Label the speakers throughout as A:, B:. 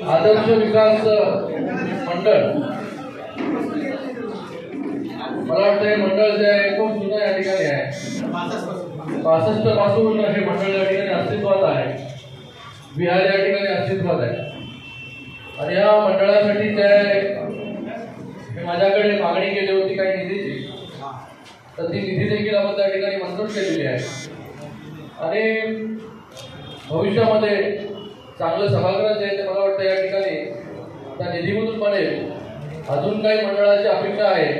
A: आदर्श विकास मंडळ, मला वाटतं हे मंडळ जे आहे खूप जुनं या ठिकाणी आहे. 65 पासून हे मंडळ या ठिकाणी अस्तित्वात आहे. बिहार या ठिकाणी अस्तित्वात आहे. आणि या मंडळासाठी जे आहे माझ्याकडे मागणी केली होती काही निधीची, तर ती निधी देखील आपण त्या ठिकाणी मंजूर केलेली आहे. आणि भविष्यामध्ये चांगलं सभागृह जे आहे ते मला वाटतं या ठिकाणी त्या निधीमधून बनेल. अजून काही मंडळाची अपेक्षा आहे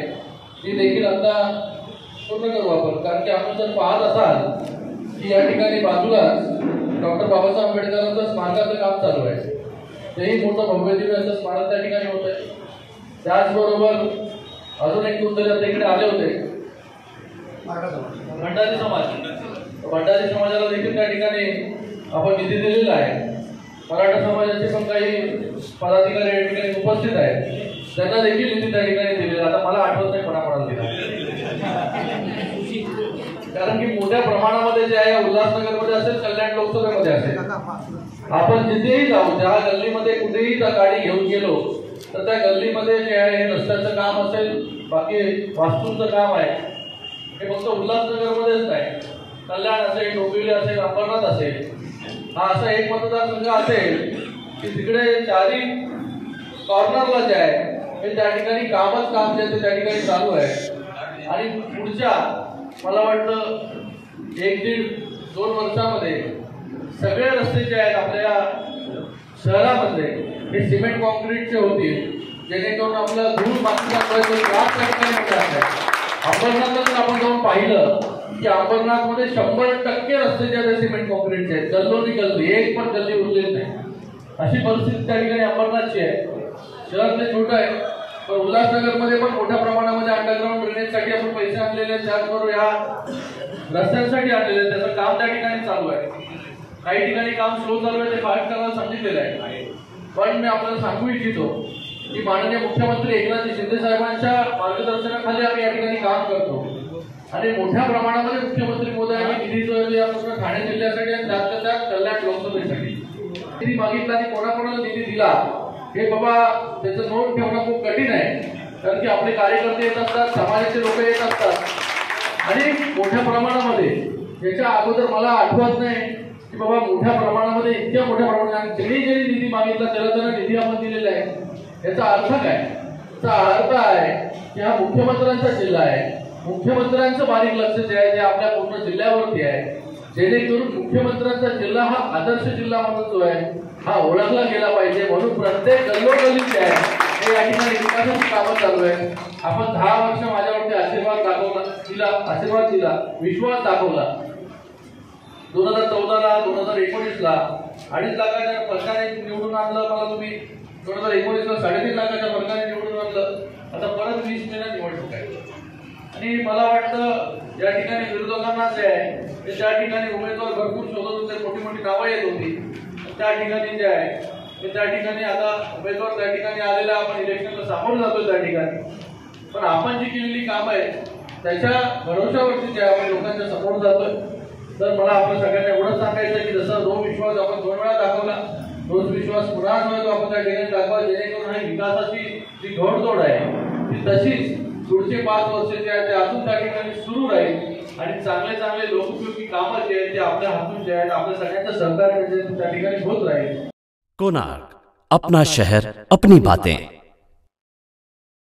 A: ती देखील आता पूर्ण करू आपण. कारण की आपण जर पाहत असाल की या ठिकाणी बाजूलाच डॉक्टर बाबासाहेब आंबेडकरांचं स्मारकाचं काम चालू आहे. तेही मोठं भव्य दिव्य असं स्मारक त्या ठिकाणी होत आहे. त्याचबरोबर अजून एक मुद्दे आता इकडे आले होते, भंडारी समाज. भंडारी समाजाला देखील त्या ठिकाणी आपण निधी दिलेला आहे. मराठा समाजाचे पण काही पदाधिकारी या ठिकाणी उपस्थित आहेत, त्यांना देखील निधी त्या ठिकाणी दिलेला. आता मला आठवत नाही कोणाकोणाला दिला, कारण की मोठ्या प्रमाणामध्ये जे आहे उल्हासनगरमध्ये असेल, कल्याण लोकसभेमध्ये असेल, आपण जिथेही जाऊ, ज्या गल्लीमध्ये कुठेही त्या गाडी घेऊन गेलो तर त्या गल्लीमध्ये जे आहे रस्त्याचं काम असेल, बाकी वास्तूंचं काम आहे, हे फक्त उल्हासनगरमध्येच नाही, कल्याण असेल, डोंबिवली असेल, अंबरनाथ असेल, हा असा एक मतदारसंघ असेल की तिकडे चारी कॉर्नरला जे आहे हे त्या ठिकाणी कामच काम जे आहे त्या ठिकाणी चालू आहे. आणि पुढच्या मला वाटतं 1-1.5-2 वर्षामध्ये सगळे रस्ते जे आहेत आपल्या शहरामध्ये हे सिमेंट कॉन्क्रीटचे होतील, जेणेकरून आपलं धूळ मातीचा त्रास त्या ठिकाणी होणार नाही. अंबरनाथला जर आपण जाऊन पाहिलं की अंबरनाथमध्ये 100% रस्ते जे आहेत सिमेंट कॉन्क्रीटचे आहेत. गल्लोनी गल्ली, एक पण गल्ली उरलेली नाही, अशी परिस्थिती त्या ठिकाणी अंबरनाथची आहे. शहर ते छोटं आहे, पण उल्हासनगरमध्ये पण मोठ्या प्रमाणामध्ये अंडरग्राऊंड ड्रेनेजसाठी आपण पैसे आणलेले आहेत, त्याचबरोबर या रस्त्यांसाठी आणलेले आहेत. त्याचं काम त्या ठिकाणी चालू आहे. काही ठिकाणी काम स्लो चालू आहे, ते फास्ट करायला सांगितलेलं आहे. पण मी आपल्याला सांगू इच्छितो की माननीय मुख्यमंत्री एकनाथ शिंदे साहेबांच्या मार्गदर्शनाखाली आम्ही या ठिकाणी काम करतो. आणि मोठ्या प्रमाणामध्ये मुख्यमंत्री महोदयांनी निधीचं या पूर्ण ठाणे जिल्ह्यासाठी आणि त्यातल्या त्यात कल्याण लोकसभेसाठी निधी मागितला आणि कोणाकोणाला निधी दिला हे बाबा त्याचं नोंद ठेवणं खूप कठीण आहे. कारण की आपले कार्यकर्ते येत असतात, समाजाचे लोक येत असतात आणि मोठ्या प्रमाणामध्ये, याच्या अगोदर मला आठवत नाही की बाबा मोठ्या प्रमाणामध्ये, इतक्या मोठ्या प्रमाणात ज्यांनी निधी मागितला त्याला त्यांना निधी आपण दिलेला आहे. याचा अर्थ काय? याचा अर्थ आहे की हा मुख्यमंत्र्यांचा जिल्हा आहे. मुख्यमंत्र्यांचं बारीक लक्ष जे आहे ते आपल्या पूर्ण जिल्ह्यावरती आहे, जेणेकरून मुख्यमंत्र्यांचा जिल्हा हा आदर्श जिल्हा म्हणून जो आहे हा ओळखला गेला पाहिजे. म्हणून प्रत्येक गल्लोगल्ली जे आहे हे या ठिकाणी विकासाची कामं चालू आहे. आपण 10 वर्ष माझ्यावरती आशीर्वाद दिला, विश्वास दाखवला. 2014ला 2019ला 2.5 लाखाच्या फरकाने निवडून आणलं मला तुम्ही. 2019ला 3.5 लाखाच्या फरकाने निवडून आणलं. आता परत 20 महिन्यात निवडणूक आहे. आणि मला वाटतं या ठिकाणी विरोधकांना जे आहे ते त्या ठिकाणी उमेदवार भरपूर शोधत होते, मोठी मोठी नावं येत होती. त्या ठिकाणी जे आहे ते त्या ठिकाणी आता उमेदवार त्या ठिकाणी आलेला, आपण इलेक्शनला सामोरं जातोय त्या ठिकाणी. पण आपण जी केलेली कामं आहेत त्याच्या भरोशावरती जे आपण लोकांच्या समोर जातोय. तर मला आपल्या सगळ्यांना एवढंच सांगायचं की जसा जो विश्वास आपण 2 वेळा दाखवला, तोच विश्वास पुन्हा जो आहे तो आपण त्या ठिकाणी दाखवा, जेणेकरून ही विकासाची जी घोडदौड आहे ती तशीच पुढचे 5 वर्ष जे आहे ते अजून त्या ठिकाणी सुरू राहील आणि चांगले चांगले लोकोपयोगी कामं जे आहेत ते आपल्या हातून जे आहेत आपल्या सगळ्यांच्या सहकार्याने त्या ठिकाणी होत राहील.
B: कोणार्क, अपना शहर अपनी बातें.